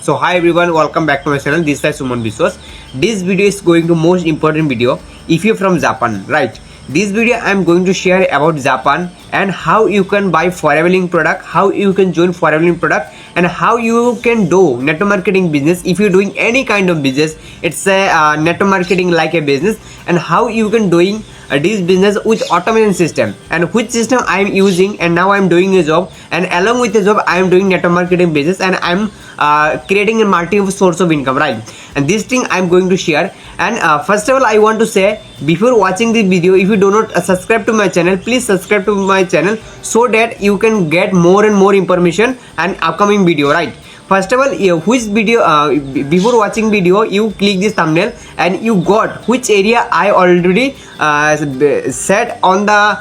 So hi everyone, welcome back to my channel. This is Suman Biswas. This video is going to most important video if you're from Japan, right? This video I am going to share about Japan and how you can buy forever product, how you can join forever product, and how you can do network marketing business. If you're doing any kind of business, it's a network marketing like a business, and how you can doing this business with automation system and which system I am using. And now I am doing a job, and along with the job I am doing network marketing business, and I am creating a multiple source of income, right? And this thing I'm going to share. And first of all, I want to say, before watching this video, if you do not subscribe to my channel, please subscribe to my channel so that you can get more and more information and upcoming video, right? First of all, which video before watching video, you click this thumbnail and you got which area I already set on the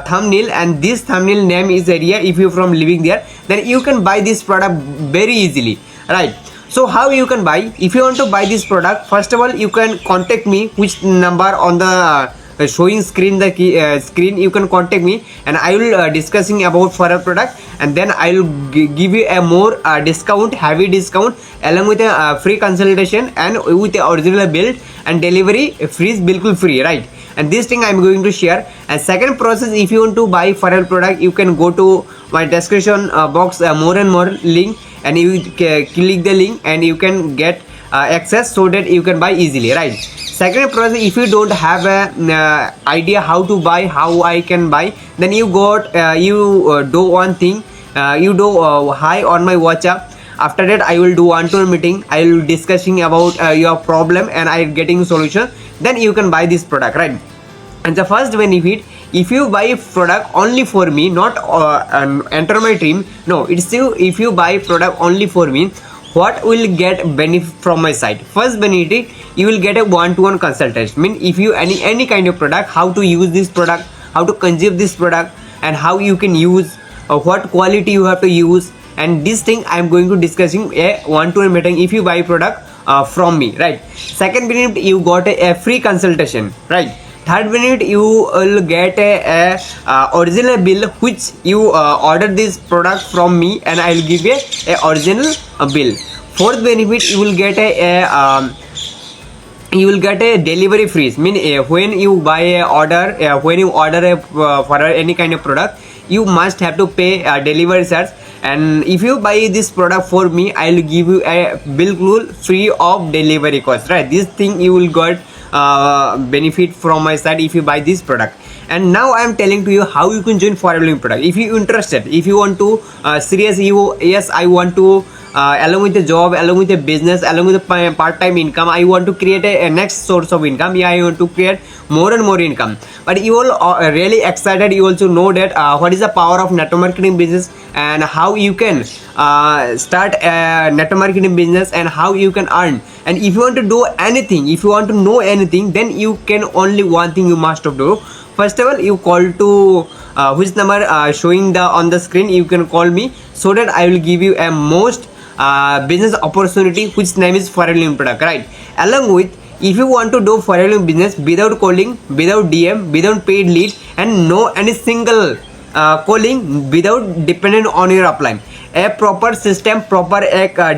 thumbnail, and this thumbnail name is area. If you from living there, then you can buy this product very easily, right? So how you can buy? If you want to buy this product, first of all, you can contact me, which number on the showing screen, the screen, you can contact me, and I will discussing about for a product, and then I will give you a more discount, heavy discount, along with a free consultation and with the original build and delivery free, bilkul free, right? And this thing I'm going to share. And second process, if you want to buy forever product, you can go to my description box, more and more link, and you click the link and you can get access so that you can buy easily, right? Second process, if you don't have a idea how to buy, how I can buy, then you got you do one thing, you do hi on my WhatsApp. After that, I will do one-to-one meeting. I will discussing about your problem and I getting solution. Then you can buy this product, right? And the first benefit, if you buy a product only for me, not enter my team, no, it's still, if you buy product only for me, what will get benefit from my side? First benefit, you will get a one-to-one consultation. Mean if you any kind of product, how to use this product, how to consume this product, and how you can use, what quality you have to use, and this thing I am going to discussing a one-to-one meeting if you buy product from me, right? Second benefit, you got a free consultation, right? Third benefit, you will get a original bill which you order this product from me, and I will give you a original bill. Fourth benefit, you will get a delivery free. Mean when you buy a order, when you order a for any kind of product, you must have to pay delivery charge. And if you buy this product for me, I will give you a bill free of delivery cost, right? This thing you will get benefit from my side if you buy this product. And now I am telling to you how you can join forever product. If you interested, if you want to serious, yes, I want to along with the job, along with the business, along with the part-time income, I want to create a next source of income. Yeah, I want to create more and more income. But you all really excited. You also know that what is the power of network marketing business, and how you can start a network marketing business, and how you can earn. And if you want to do anything, if you want to know anything, then you can only one thing you must do. First of all, you call to which number showing the on the screen. You can call me so that I will give you a most business opportunity, which name is forever product, right? Along with, if you want to do forever business without calling, without DM, without paid lead, and no any single calling, without dependent on your upline, a proper system, proper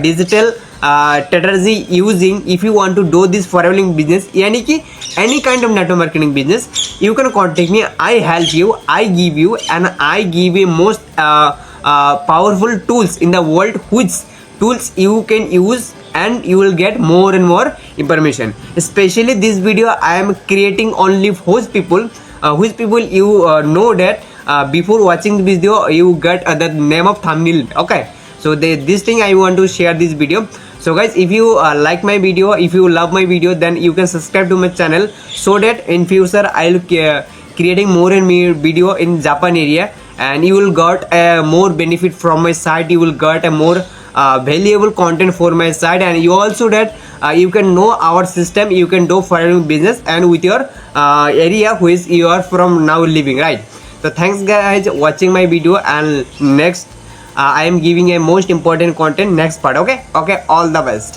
digital strategy using, if you want to do this forever business, any kind of network marketing business, you can contact me. I help you, I give you, and I give you most powerful tools in the world, which tools you can use, and you will get more and more information. Especially this video I am creating only for people, you know that before watching the video you get the name of thumbnail, okay? So this thing I want to share this video. So guys, if you like my video, if you love my video, then you can subscribe to my channel so that in future I'll creating more and more video in Japan area, and you will got a more benefit from my side. You will get a more valuable content for my side, and you also that you can know our system. You can do forever business and with your area which you are from now living, right? So thanks guys watching my video, and next I am giving a most important content next part, okay? All the best.